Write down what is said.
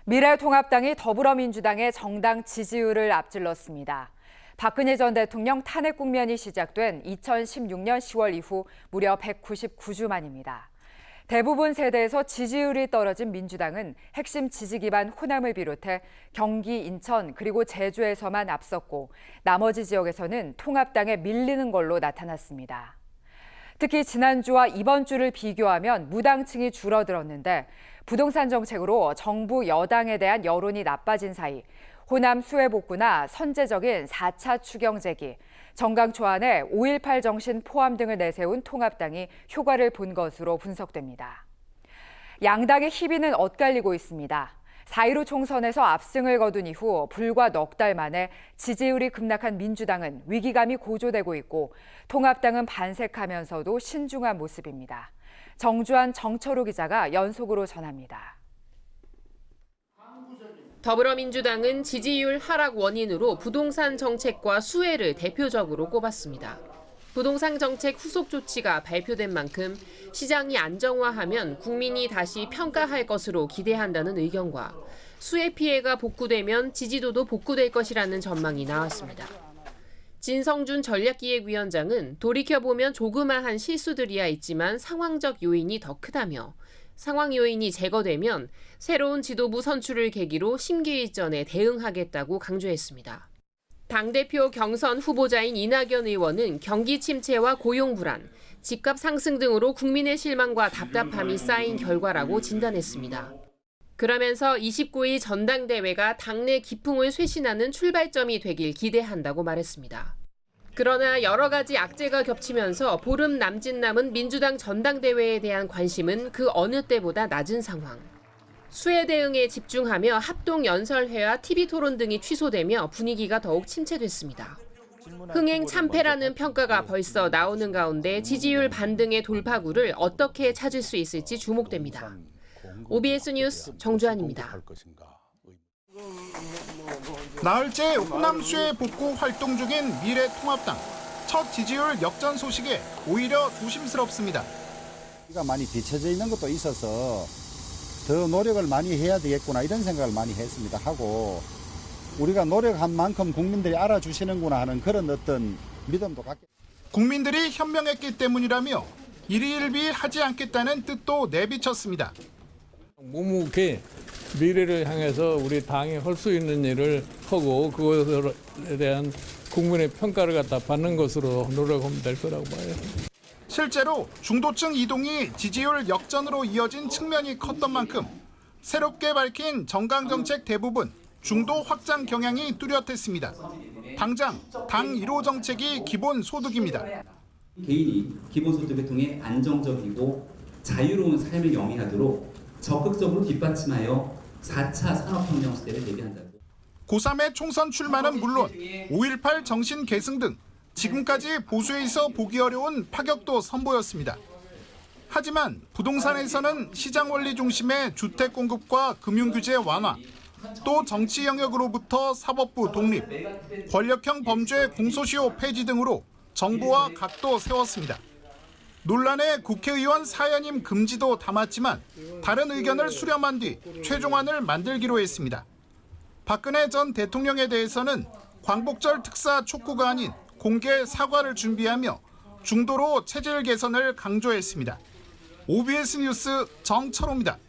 미래통합당이 더불어민주당의 정당 지지율을 앞질렀습니다. 박근혜 전 대통령 탄핵 국면이 시작된 2016년 10월 이후 무려 199주 만입니다. 대부분 세대에서 지지율이 떨어진 민주당은 핵심 지지 기반 호남을 비롯해 경기, 인천 그리고 제주에서만 앞섰고 나머지 지역에서는 통합당에 밀리는 걸로 나타났습니다. 특히 지난주와 이번 주를 비교하면 무당층이 줄어들었는데 부동산 정책으로 정부 여당에 대한 여론이 나빠진 사이 호남 수해 복구나 선제적인 4차 추경 제기, 정강 초안에 5.18 정신 포함 등을 내세운 통합당이 효과를 본 것으로 분석됩니다. 양당의 희비는 엇갈리고 있습니다. 4.15 총선에서 압승을 거둔 이후 불과 넉 달 만에 지지율이 급락한 민주당은 위기감이 고조되고 있고 통합당은 반색하면서도 신중한 모습입니다. 정주환, 정철우 기자가 연속으로 전합니다. 더불어민주당은 지지율 하락 원인으로 부동산 정책과 수혜를 대표적으로 꼽았습니다. 부동산 정책 후속 조치가 발표된 만큼 시장이 안정화하면 국민이 다시 평가할 것으로 기대한다는 의견과 수혜 피해가 복구되면 지지도도 복구될 것이라는 전망이 나왔습니다. 진성준 전략기획위원장은 돌이켜보면 조그마한 실수들이야 있지만 상황적 요인이 더 크다며 상황 요인이 제거되면 새로운 지도부 선출을 계기로 심기일전에 대응하겠다고 강조했습니다. 당대표 경선 후보자인 이낙연 의원은 경기 침체와 고용 불안, 집값 상승 등으로 국민의 실망과 답답함이 쌓인 결과라고 진단했습니다. 그러면서 29일 전당대회가 당내 기풍을 쇄신하는 출발점이 되길 기대한다고 말했습니다. 그러나 여러 가지 악재가 겹치면서 보름 남짓 남은 민주당 전당대회에 대한 관심은 그 어느 때보다 낮은 상황. 수해 대응에 집중하며 합동연설회와 TV토론 등이 취소되며 분위기가 더욱 침체됐습니다. 흥행 참패라는 평가가 벌써 나오는 가운데 지지율 반등의 돌파구를 어떻게 찾을 수 있을지 주목됩니다. OBS 뉴스 정주환입니다. 나흘째 호남 수해 복구 활동 중인 미래통합당. 첫 지지율 역전 소식에 오히려 조심스럽습니다. 우리가 많이 뒤처져 있는 것도 있어서 더 노력을 많이 해야 되겠구나 이런 생각을 많이 했습니다. 하고 우리가 노력한 만큼 국민들이 알아주시는구나 하는 그런 어떤 믿음도 갖게. 국민들이 현명했기 때문이라며 일희일비하지 않겠다는 뜻도 내비쳤습니다. 묵묵히 미래를 향해서 우리 당이 할 수 있는 일을 하고 그것에 대한 국민의 평가를 갖다 받는 것으로 노력하면 될 거라고 봐요. 실제로 중도층 이동이 지지율 역전으로 이어진 측면이 컸던 만큼 새롭게 밝힌 정강정책 대부분 중도 확장 경향이 뚜렷했습니다. 당장 당 1호 정책이 기본소득입니다. 개인이 기본소득을 통해 안정적이고 자유로운 삶을 영위하도록 적극적으로 뒷받침하여 4차 산업혁명 시대를 대비한다고. 고3의 총선 출마는 물론 5.18 정신 계승 등 지금까지 보수에서 보기 어려운 파격도 선보였습니다. 하지만 부동산에서는 시장 원리 중심의 주택 공급과 금융 규제 완화, 또 정치 영역으로부터 사법부 독립, 권력형 범죄 공소시효 폐지 등으로 정부와 각도 세웠습니다. 논란에 국회의원 사연임 금지도 담았지만 다른 의견을 수렴한 뒤 최종안을 만들기로 했습니다. 박근혜 전 대통령에 대해서는 광복절 특사 촉구가 아닌 공개 사과를 준비하며 중도로 체질 개선을 강조했습니다. OBS 뉴스 정철호입니다.